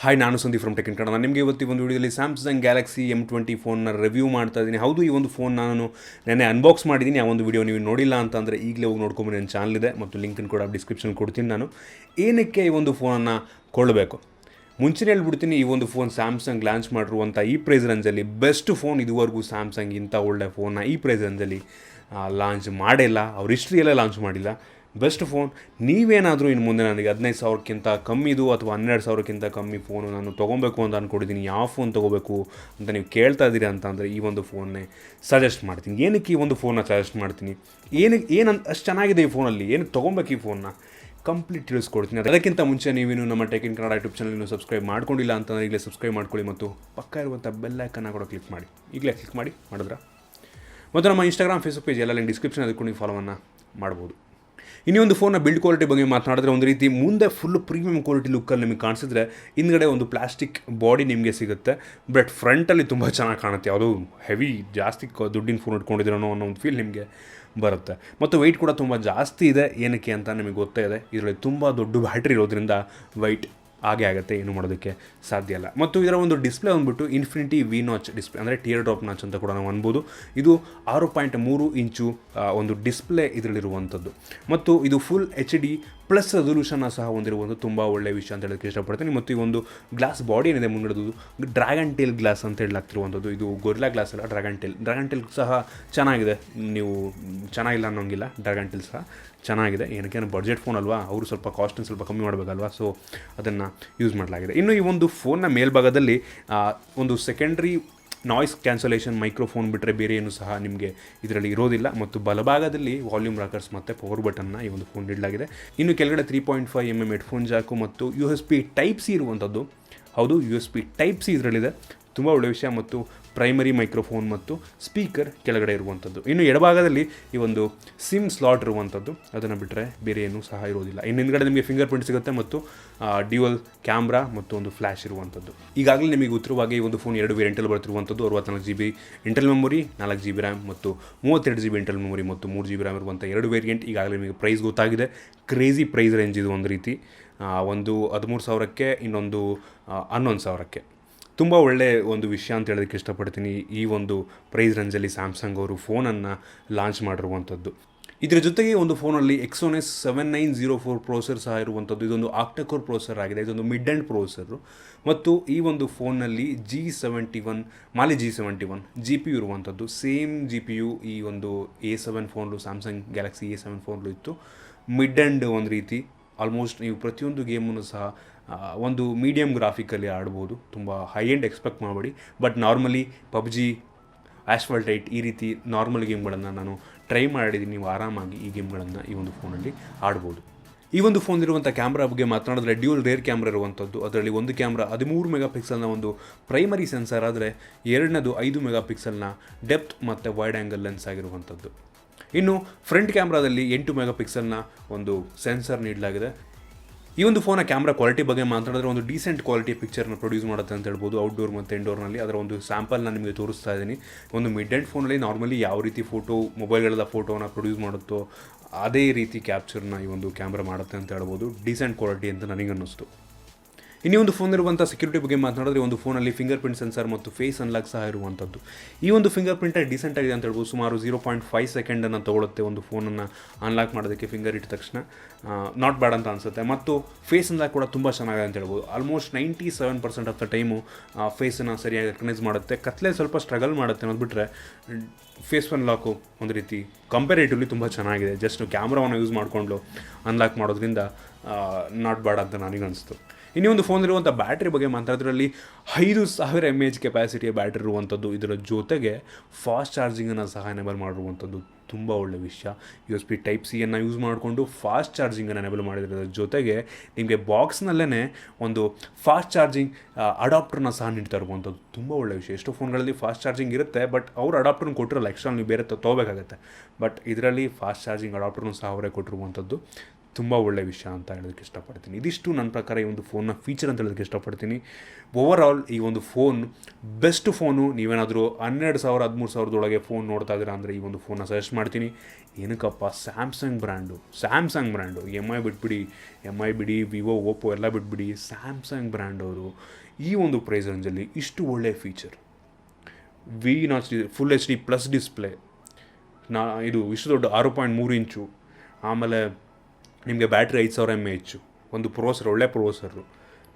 Hi, ನಾನು Sandeep from tech in Kannada. ನಿಮಗೆ ಇವತ್ತು ಒಂದು ವಿಡಿಯೋದಲ್ಲಿ ಸ್ಯಾಮ್ಸಂಗ್ ಗ್ಯಾಲಕ್ಸಿ M20 ಫೋನ್ನ ರಿವ್ಯೂ ಮಾಡ್ತಾ ಇದ್ದೀನಿ. ಹೌದು, ಈ ಒಂದು ಫೋನ್ ನಾನು ನೆನ್ನೆ ಅನ್ಬಾಕ್ಸ್ ಮಾಡಿದ್ದೀನಿ. ಆ ಒಂದು ವಿಡಿಯೋ ನೀವು ನೋಡಿಲ್ಲ ಅಂತಂದರೆ ಈಗಲೇ ಹೋಗಿ ನೋಡ್ಕೊಂಬನ್ನಿ, ನನ್ನ ಚಾನಲ್ ಇದೆ ಮತ್ತು ಲಿಂಕನ್ನು ಕೂಡ ಡಿಸ್ಕ್ರಿಪ್ಷನ್ ಕೊಡ್ತೀನಿ. ನಾನು ಏನಕ್ಕೆ ಈ ಒಂದು ಫೋನನ್ನು ಕೊಳ್ಳಬೇಕು ಮುಂಚೆನೇ ಹೇಳ್ಬಿಡ್ತೀನಿ. ಈ ಒಂದು ಫೋನ್ ಸ್ಯಾಮ್ಸಂಗ್ ಲಾಂಚ್ ಮಾಡಿರುವಂಥ ಈ ಪ್ರೈಸ್ ರೇಂಜಲ್ಲಿ ಬೆಸ್ಟ್ ಫೋನ್. ಇದುವರೆಗೂ ಸ್ಯಾಮ್ಸಂಗ್ ಇಂಥ ಒಳ್ಳೆ ಫೋನ್ನ ಈ ಪ್ರೈಸ್ ರೇಂಜಲ್ಲಿ ಲಾಂಚ್ ಮಾಡಿಲ್ಲ. ಅವ್ರ ಹಿಸ್ಟ್ರಿಯಲ್ಲೇ ಲಾಂಚ್ ಮಾಡಿಲ್ಲ. Best phone. ನೀವೇನಾದರೂ ಇನ್ನು ಮುಂದೆ ನನಗೆ 15,000ಕ್ಕಿಂತ ಕಮ್ಮಿದು ಅಥವಾ 12,000ಕ್ಕಿಂತ ಕಮ್ಮಿ ಫೋನು ನಾನು ತೊಗೊಬೇಕು ಅಂತ ಅಂದ್ಕೊಂಡಿದ್ದೀನಿ, ಯಾವ ಫೋನ್ ತೊಗೋಬೇಕು ಅಂತ ನೀವು ಕೇಳ್ತಾ ಇದ್ದೀರಿ ಅಂತಂದರೆ ಈ ಒಂದು ಫೋನ್ನೇ ಸಜೆಸ್ಟ್ ಮಾಡ್ತೀನಿ. ಏನಕ್ಕೆ ಈ ಒಂದು ಫೋನ್ನ ಸಜೆಸ್ಟ್ ಮಾಡ್ತೀನಿ, ಏನಂತ ಅಷ್ಟು ಚೆನ್ನಾಗಿದೆ ಈ ಫೋನಲ್ಲಿ, ಏನಕ್ಕೆ ತೊಗೊಬೇಕು ಈ ಫೋನ್ನ ಕಂಪ್ಲೀಟ್ ತಿಳಿಸ್ಕೊಡ್ತೀನಿ. ಅದಕ್ಕಿಂತ ಮುಂಚೆ ನೀವೇನು ನಮ್ಮ ಟೆಕ್ ಇನ್ ಕನ್ನಡ ಯೂಟ್ಯೂಬ್ ಚಾನಲ್ನ ಸಬ್ಸ್ಕ್ರೈಬ್ ಮಾಡ್ಕೊಂಡಿಲ್ಲ ಅಂತಂದರೆ ಈಗಲೇ ಸಬ್ಸ್ಕ್ರೈಬ್ ಮಾಡ್ಕೊಳ್ಳಿ ಮತ್ತು ಪಕ್ಕ ಇರುವಂಥ ಬೆಲ್ ಐಕನ್ನ ಕೂಡ ಕ್ಲಿಕ್ ಮಾಡಿ. ಈಗಲೇ ಕ್ಲಿಕ್ ಮಾಡಿದ್ರೆ ಮತ್ತು ನಮ್ಮ ಇನ್ಸ್ಟಾಗ್ರಾಮ್, ಫೇಸ್ಬುಕ್ ಪೇಜ್ ಎಲ್ಲ ಲಿಂಕ್ ಡಿಸ್ಕ್ರಿಪ್ಷನ್ ಅದಕ್ಕೆ ನೀವು ಫಾಲೋವನ್ನು ಮಾಡ್ಬೋದು. ಇನ್ನೊಂದು ಫೋನ್ನ ಬಿಲ್ಡ್ ಕ್ವಾಲಿಟಿ ಬಗ್ಗೆ ಮಾತನಾಡಿದ್ರೆ ಒಂದು ರೀತಿ ಮುಂದೆ ಫುಲ್ ಪ್ರೀಮಿಯಂ ಕ್ವಾಲಿಟಿ ಲುಕ್ಕಲ್ಲಿ ನಿಮಗೆ ಕಾಣಿಸಿದ್ರೆ ಹಿಂದ್ಗಡೆ ಒಂದು ಪ್ಲಾಸ್ಟಿಕ್ ಬಾಡಿ ನಿಮಗೆ ಸಿಗುತ್ತೆ. ಬಟ್ ಫ್ರಂಟಲ್ಲಿ ತುಂಬ ಚೆನ್ನಾಗಿ ಕಾಣುತ್ತೆ. ಯಾವುದೋ ಹೆವಿ ಜಾಸ್ತಿ ದುಡ್ಡಿನ ಫೋನ್ ಇಟ್ಕೊಂಡಿದ್ದೀರೋ ಅನ್ನೋ ಒಂದು ಫೀಲ್ ನಿಮಗೆ ಬರುತ್ತೆ. ಮತ್ತು ವೆಯ್ಟ್ ಕೂಡ ತುಂಬ ಜಾಸ್ತಿ ಇದೆ. ಏನಕ್ಕೆ ಅಂತ ನಿಮಗೆ ಗೊತ್ತೇ ಇದೆ. ಇದರಲ್ಲಿ ತುಂಬ ದೊಡ್ಡ ಬ್ಯಾಟ್ರಿ ಇರೋದ್ರಿಂದ ವೆಯ್ಟ್ ಹಾಗೆ ಆಗುತ್ತೆ, ಏನು ಮಾಡೋದಕ್ಕೆ ಸಾಧ್ಯ ಇಲ್ಲ. ಮತ್ತು ಇದರ ಒಂದು ಡಿಸ್ಪ್ಲೇ ಬಂದುಬಿಟ್ಟು ಇನ್ಫಿನಿಟಿ ವಿ ನಾಚ್ ಡಿಸ್ಪ್ಲೇ, ಅಂದರೆ ಟಿಯರ್ ಡ್ರಾಪ್ ನಾಚ್ ಅಂತ ಕೂಡ ನಾವು ಅನ್ಬೋದು. ಇದು 6.3 ಇಂಚು ಒಂದು ಡಿಸ್ಪ್ಲೇ ಇದರಲ್ಲಿರುವಂಥದ್ದು. ಮತ್ತು ಇದು ಫುಲ್ HD ಪ್ಲಸ್ ರೆಸೊಲ್ಯೂಷನ್ನ ಸಹ ಹೊಂದಿರುವಂಥ ತುಂಬ ಒಳ್ಳೆಯ ವಿಷಯ ಅಂತ ಹೇಳೋಕ್ಕೆ ಇಷ್ಟಪಡ್ತೀನಿ. ಮತ್ತು ಈ ಒಂದು ಗ್ಲಾಸ್ ಬಾಡಿ ಏನಿದೆ ಮುಂಗಡದು ಡ್ರ್ಯಾಗನ್ ಟೇಲ್ ಗ್ಲಾಸ್ ಅಂತ ಹೇಳಲಾಗ್ತಿರುವಂಥದ್ದು. ಇದು ಗೊರಿಲ್ಲಾ ಗ್ಲಾಸ್ ಅಲ್ಲ, ಡ್ರ್ಯಾಗನ್ ಟೇಲ್ ಸಹ ಚೆನ್ನಾಗಿದೆ. ನೀವು ಚೆನ್ನಾಗಿಲ್ಲ ಅನ್ನೋಂಗಿಲ್ಲ, ಡ್ರ್ಯಾಗನ್ ಟೇಲ್ ಸಹ ಚೆನ್ನಾಗಿದೆ. ಏನಕ್ಕೆ ಬಡ್ಜೆಟ್ ಫೋನ್ ಅಲ್ವಾ, ಅವರು ಸ್ವಲ್ಪ ಕಾಸ್ಟನ್ನು ಸ್ವಲ್ಪ ಕಮ್ಮಿ ಮಾಡಬೇಕಲ್ವಾ, ಸೊ ಅದನ್ನು ಯೂಸ್ ಮಾಡಲಾಗಿದೆ. ಇನ್ನು ಈ ಒಂದು ಫೋನ್ನ ಮೇಲ್ಭಾಗದಲ್ಲಿ ಒಂದು ಸೆಕೆಂಡ್ರಿ ನಾಯ್ಸ್ ಕ್ಯಾನ್ಸಲೇಷನ್ ಮೈಕ್ರೋಫೋನ್ ಬಿಟ್ಟರೆ ಬೇರೆ ಏನು ಸಹ ನಿಮಗೆ ಇದರಲ್ಲಿ ಇರೋದಿಲ್ಲ. ಮತ್ತು ಬಲಭಾಗದಲ್ಲಿ ವಾಲ್ಯೂಮ್ ರಾಕರ್ಸ್ ಮತ್ತು ಪವರ್ ಬಟನ್ನ ಈ ಒಂದು ಫೋನ್ ನೀಡಲಾಗಿದೆ. ಇನ್ನು ಕೆಳಗಡೆ 3.5mm ಹೆಡ್ಫೋನ್ ಜಾಕು ಮತ್ತು USB Type-C ಇರುವಂಥದ್ದು. ಹೌದು, USB Type-C ಇದರಲ್ಲಿದೆ, ತುಂಬ ಒಳ್ಳೆಯ ವಿಷಯ. ಮತ್ತು ಪ್ರೈಮರಿ ಮೈಕ್ರೋಫೋನ್ ಮತ್ತು ಸ್ಪೀಕರ್ ಕೆಳಗಡೆ ಇರುವಂಥದ್ದು. ಇನ್ನು ಎಡಭಾಗದಲ್ಲಿ ಈ ಒಂದು ಸಿಮ್ ಸ್ಲಾಟ್ ಇರುವಂಥದ್ದು. ಅದನ್ನು ಬಿಟ್ಟರೆ ಬೇರೆ ಏನೂ ಸಹ ಇರೋದಿಲ್ಲ. ಇನ್ನು ಹಿಂದ್ಗಡೆ ನಿಮಗೆ ಫಿಂಗರ್ ಪ್ರಿಂಟ್ ಸಿಗುತ್ತೆ ಮತ್ತು ಡ್ಯುಯಲ್ ಕ್ಯಾಮ್ರಾ ಮತ್ತು ಒಂದು ಫ್ಲ್ಯಾಶ್ ಇರುವಂಥದ್ದು. ಈಗಾಗಲೇ ನಿಮಗೆ ಗೊತ್ತಿರುವಾಗೆ ಈ ಒಂದು phone 2 ವೇರಿಯಂಟಲ್ಲಿ ಬರ್ತಿರುವಂಥದ್ದು. 64GB internal memory, 4GB RAM ಮತ್ತು 32GB ಇಂಟರ್ನಲ್ ಮೆಮೊರಿ ಮತ್ತು 3GB ರ್ಯಾಮ್ ಇರುವಂಥ 2 ವೇರಿಯಂಟ್. ಈಗಾಗಲೇ ನಿಮಗೆ ಪ್ರೈಸ್ ಗೊತ್ತಾಗಿದೆ. ಕ್ರೇಜಿ ಪ್ರೈಸ್ ರೇಂಜ್ ಇದು. ಒಂದು ರೀತಿ ಒಂದು 13,000ಕ್ಕೆ, ಇನ್ನೊಂದು 11,000ಕ್ಕೆ. ತುಂಬ ಒಳ್ಳೆಯ ಒಂದು ವಿಷಯ ಅಂತ ಹೇಳೋದಕ್ಕೆ ಇಷ್ಟಪಡ್ತೀನಿ. ಈ ಒಂದು ಪ್ರೈಸ್ ರೇಂಜಲ್ಲಿ ಸ್ಯಾಮ್ಸಂಗ್ ಅವರು ಫೋನನ್ನು ಲಾಂಚ್ ಮಾಡಿರುವಂಥದ್ದು. ಇದರ ಜೊತೆಗೆ ಒಂದು ಫೋನಲ್ಲಿ Exynos 7904 ಪ್ರೋಸೆಸರ್ ಸಹ ಇರುವಂಥದ್ದು. ಇದೊಂದು ಆಕ್ಟಾಕೋರ್ ಪ್ರೋಸೆಸರ್ ಆಗಿದೆ. ಇದೊಂದು ಮಿಡ್ ಎಂಡ್ ಪ್ರೋಸೆಸರು. ಮತ್ತು ಈ ಒಂದು ಫೋನ್ನಲ್ಲಿ Mali G71 GPU ಇರುವಂಥದ್ದು. ಸೇಮ್ GPU ಈ ಒಂದು A7 ಫೋನ್ಲು, ಸ್ಯಾಮ್ಸಂಗ್ ಗ್ಯಾಲಕ್ಸಿ A7 ಫೋನ್ಲು ಇತ್ತು. ಮಿಡ್ ಎಂಡ್ ಒಂದು ರೀತಿ ಆಲ್ಮೋಸ್ಟ್ ನೀವು ಪ್ರತಿಯೊಂದು ಗೇಮನ್ನು ಸಹ ಒಂದು ಮೀಡಿಯಮ್ ಗ್ರಾಫಿಕಲ್ಲಿ ಆಡ್ಬೋದು. ತುಂಬ ಹೈ ಎಂಡ್ ಎಕ್ಸ್ಪೆಕ್ಟ್ ಮಾಡಬೇಡಿ. ಬಟ್ ನಾರ್ಮಲಿ PUBG, ಆಸ್ಫಾಲ್ಟ್ 8 ಈ ರೀತಿ ನಾರ್ಮಲ್ ಗೇಮ್ಗಳನ್ನು ನಾನು ಟ್ರೈ ಮಾಡಿದ್ದೀನಿ. ನೀವು ಆರಾಮಾಗಿ ಈ ಗೇಮ್ಗಳನ್ನು ಈ ಒಂದು ಫೋನಲ್ಲಿ ಆಡ್ಬೋದು. ಈ ಒಂದು ಫೋನಲ್ಲಿರುವಂಥ ಕ್ಯಾಮ್ರಾ ಬಗ್ಗೆ ಮಾತನಾಡಿದ್ರೆ ಡ್ಯೂಯಲ್ ರೇರ್ ಕ್ಯಾಮ್ರಾ ಇರುವಂಥದ್ದು. ಅದರಲ್ಲಿ ಒಂದು ಕ್ಯಾಮ್ರಾ 13 ಮೆಗಾಪಿಕ್ಸಲ್ನ ಒಂದು ಪ್ರೈಮರಿ ಸೆನ್ಸರ್ ಆದರೆ ಎರಡನೇದು 5 ಮೆಗಾಪಿಕ್ಸಲ್ನ ಡೆಪ್ತ್ ಮತ್ತು ವೈಡ್ ಆ್ಯಂಗಲ್ ಲೆನ್ಸ್ ಆಗಿರುವಂಥದ್ದು. ಇನ್ನು ಫ್ರಂಟ್ ಕ್ಯಾಮ್ರಾದಲ್ಲಿ 8 ಮೆಗಾಪಿಕ್ಸಲ್ನ ಒಂದು ಸೆನ್ಸರ್ ನೀಡಲಾಗಿದೆ. ಈ ಒಂದು ಫೋನ ಕ್ಯಾಮ್ರಾ ಕ್ವಾಲಿಟಿ ಬಗ್ಗೆ ಮಾತಾಡಿದ್ರೆ ಒಂದು ಡೀಸೆಂಟ್ ಕ್ವಾಲಿಟಿ ಪಿಕ್ಚರ್ನ ಪ್ರೊಡ್ಯೂಸ್ ಮಾಡುತ್ತೆ ಅಂತ ಹೇಳ್ಬೋದು. ಔಟ್ಡೋರ್ ಮತ್ತು ಇಂಡೋರ್ನಲ್ಲಿ ಅದರ ಒಂದು ಸ್ಯಾಂಪಲ್ನ ನಿಮಗೆ ತೋರಿಸ್ತಾ ಇದ್ದೀನಿ. ಒಂದು ಮಿಡ್ ಎಂಡ್ ಫೋನಲ್ಲಿ ನಾರ್ಮಲಿ ಯಾವ ರೀತಿ ಮೊಬೈಲ್ಗಳ ಫೋಟೋನ ಪ್ರೊಡ್ಯೂಸ್ ಮಾಡುತ್ತೋ ಅದೇ ರೀತಿ ಕ್ಯಾಪ್ಚರ್ನ ಈ ಒಂದು ಕ್ಯಾಮ್ರಾ ಮಾಡುತ್ತೆ ಅಂತ ಹೇಳ್ಬೋದು. ಡೀಸೆಂಟ್ ಕ್ವಾಲಿಟಿ ಅಂತ ನನಗನ್ನಿಸ್ತು. ಇನ್ನೂ ಒಂದು ಫೋನ್ ಇರುವಂಥ ಸೆಕ್ಯೂರಿಟಿ ಬಗ್ಗೆ ಮಾತನಾಡಿದ್ರೆ ಒಂದು ಫೋನಲ್ಲಿ ಫಿಂಗರ್ ಪ್ರಿಂಟ್ ಸೆನ್ಸರ್ ಮತ್ತು ಫೇಸ್ ಅನ್ಲಾಕ್ ಸಹ ಇರುವಂಥದ್ದು. ಈ ಒಂದು ಫಿಂಗರ್ ಪ್ರಿಂಟೇ ಡೀಸೆಂಟ್ ಆಗಿದೆ ಅಂತ ಹೇಳ್ಬೋದು. ಸುಮಾರು 0.5 ಸೆಕೆಂಡನ್ನು ತೊಗೊಳುತ್ತೆ ಒಂದು ಫೋನನ್ನು ಅನ್ಲಾಕ್ ಮಾಡೋದಕ್ಕೆ. ಫಿಂಗರ್ ಇಟ್ಟ ತಕ್ಷಣ ನಾಟ್ ಬ್ಯಾಡ್ ಅಂತ ಅನಿಸುತ್ತೆ. ಮತ್ತು ಫೇಸ್ ಅನ್ಲಾಕ್ ಕೂಡ ತುಂಬ ಚೆನ್ನಾಗಿದೆ ಅಂತ ಹೇಳ್ಬೋದು. ಆಲ್ಮೋಸ್ಟ್ 97% ಆಫ್ ದ ಟೈಮು ಫೇಸನ್ನು ಸರಿಯಾಗಿ ರೆಕಗ್ನೈಸ್ ಮಾಡುತ್ತೆ. ಕತ್ಲೆ ಸ್ವಲ್ಪ ಸ್ಟ್ರಗಲ್ ಮಾಡುತ್ತೆ ಅನ್ನೋದು ಬಿಟ್ಟರೆ ಫೇಸ್ ಅನ್ಲಾಕು ಒಂದು ರೀತಿ ಕಂಪೇರೇಟಿವ್ಲಿ ತುಂಬ ಚೆನ್ನಾಗಿದೆ. ಜಸ್ಟ್ ಕ್ಯಾಮ್ರಾವನ್ನು ಯೂಸ್ ಮಾಡಿಕೊಂಡು ಅನ್ಲಾಕ್ ಮಾಡೋದ್ರಿಂದ ನಾಟ್ ಬ್ಯಾಡ್ ಅಂತ ನನಗನ್ನಿಸ್ತು. ಇನ್ನೊಂದು ಫೋನಲ್ಲಿರುವಂಥ ಬ್ಯಾಟ್ರಿ ಬಗ್ಗೆ ಮಾತಾಡೋದ್ರಲ್ಲಿ 5000 mAh ಕೆಪಾಸಿಟಿಯ ಬ್ಯಾಟ್ರಿ ಇರುವಂಥದ್ದು. ಇದರ ಜೊತೆಗೆ ಫಾಸ್ಟ್ ಚಾರ್ಜಿಂಗನ್ನು ಸಹ ಎನೇಬಲ್ ಮಾಡಿರುವಂಥದ್ದು. ತುಂಬ ಒಳ್ಳೆಯ ವಿಷಯ. USB Type-Cಯನ್ನು ಯೂಸ್ ಮಾಡಿಕೊಂಡು ಫಾಸ್ಟ್ ಚಾರ್ಜಿಂಗನ್ನು ಎನೇಬಲ್ ಮಾಡಿರೋದ್ರ ಜೊತೆಗೆ ನಿಮಗೆ ಬಾಕ್ಸ್ನಲ್ಲೇ ಒಂದು ಫಾಸ್ಟ್ ಚಾರ್ಜಿಂಗ್ ಅಡಾಪ್ಟರ್ನ ಸಹ ನೀಡ್ತಾ ಇರುವಂಥದ್ದು. ತುಂಬ ಒಳ್ಳೆಯ ವಿಷಯ. ಎಷ್ಟೋ ಫೋನ್ಗಳಲ್ಲಿ ಫಾಸ್ಟ್ ಚಾರ್ಜಿಂಗ್ ಇರುತ್ತೆ, ಬಟ್ ಅವರು ಅಡಾಪ್ಟರ್ನ ಕೊಟ್ಟಿರಲ್ಲ, ಎಕ್ಸ್ಟ್ರಾ ನೀವು ಬೇರೆ ತೊಗೋಬೇಕಾಗತ್ತೆ. ಬಟ್ ಇದರಲ್ಲಿ ಫಾಸ್ಟ್ ಚಾರ್ಜಿಂಗ್ ಅಡಾಪ್ಟರ್ನೂ ಸಹ ಅವರೇ ಕೊಟ್ಟಿರುವಂಥದ್ದು. ತುಂಬ ಒಳ್ಳೆಯ ವಿಷಯ ಅಂತ ಹೇಳೋದಕ್ಕೆ ಇಷ್ಟಪಡ್ತೀನಿ. ಇದಿಷ್ಟು ನನ್ನ ಪ್ರಕಾರ ಈ ಒಂದು ಫೋನ್ನ ಫೀಚರ್ ಅಂತ ಹೇಳೋದಕ್ಕೆ ಇಷ್ಟಪಡ್ತೀನಿ. ಓವರಾಲ್ ಈ ಒಂದು ಫೋನ್ ಬೆಸ್ಟ್ ಫೋನು. ನೀವೇನಾದರೂ 12,000 13,000 ಫೋನ್ ನೋಡ್ತಾ ಇದ್ದೀರಾ ಅಂದರೆ ಈ ಒಂದು ಫೋನ್ನ ಸಜೆಸ್ಟ್ ಮಾಡ್ತೀನಿ. ಏನಕ್ಕಪ್ಪ, ಸ್ಯಾಮ್ಸಂಗ್ ಬ್ರ್ಯಾಂಡು ಎಮ್ ಐ ಬಿಡಿ, ವಿವೋ, ಓಪೋ ಎಲ್ಲ ಬಿಟ್ಬಿಡಿ, ಸ್ಯಾಮ್ಸಂಗ್ ಬ್ರ್ಯಾಂಡವರು ಈ ಒಂದು ಪ್ರೈಸ್ ರೇಂಜಲ್ಲಿ ಇಷ್ಟು ಒಳ್ಳೆಯ feature, full HD plus display, ಇದು ಇಷ್ಟು ದೊಡ್ಡ 6.3 ಇಂಚು, ಆಮೇಲೆ ನಿಮಗೆ ಬ್ಯಾಟ್ರಿ 5000 mAh, ಒಂದು ಒಳ್ಳೆ ಪ್ರೋಸೆಸರು,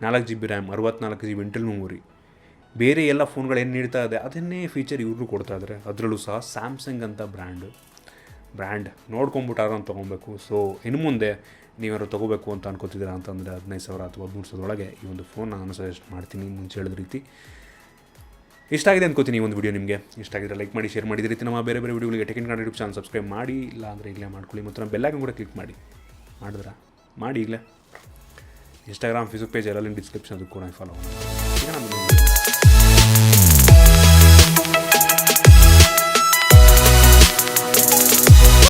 4GB RAM, 64GB Intel memory. ಬೇರೆ ಎಲ್ಲ ಫೋನ್ಗಳು ಏನು ನೀಡ್ತಾ ಇದೆ ಅದನ್ನೇ ಫೀಚರ್ ಇವರು ಕೊಡ್ತಾ ಇದ್ದಾರೆ. ಅದರಲ್ಲೂ ಸಹ ಸ್ಯಾಮ್ಸಂಗ್ ಅಂತ ಬ್ರ್ಯಾಂಡ್ ನೋಡ್ಕೊಂಬಿಟ್ಟಾರ ಅಂತ ತೊಗೊಬೇಕು. ಸೊ ಇನ್ನು ಮುಂದೆ ನೀವ್ಯಾರು ತೊಗೋಬೇಕು ಅಂತ ಅನ್ಕೋತಿದ್ದೀರಾ ಅಂತಂದರೆ 15,000 ಅಥವಾ 13,000 ಈ ಒಂದು ಫೋನ್ ನಾನು ಸಜೆಸ್ಟ್ ಮಾಡ್ತೀನಿ. ಮುಂಚೆ ಹೇಳಿದ ರೀತಿ ಇಷ್ಟ ಆಗಿದೆ ಅನ್ಕೋತೀನಿ. ಈ ಒಂದು ವಿಡಿಯೋ ನಿಮಗೆ ಇಷ್ಟ ಆಗಿದ್ರೆ ಲೈಕ್ ಮಾಡಿ, ಶೇರ್ ಮಾಡಿದ ರೀತಿ ನಮ್ಮ ಬೇರೆ ವಿಡಿಯೋಗಳಿಗೆ tech in Kannada YouTube channel subscribe ಮಾಡಿ, ಇಲ್ಲ ಅಂದರೆ ಈಗಲೇ ಮಾಡ್ಕೊಳ್ಳಿ. ಮತ್ತು ನಮ್ಮ ಬೆಲ್ ಐಕಾನ್ ಕೂಡ ಕ್ಲಿಕ್ ಮಾಡಿ ಈಗಲೇ. ಇನ್ಸ್ಟಾಗ್ರಾಮ್, ಫೇಸ್ಬುಕ್ ಪೇಜ್ ಎಲ್ಲ ಡಿಸ್ಕ್ರಿಪ್ಷನ್, ಅದು ಕೂಡ ಫಾಲೋ ಮಾಡಿ.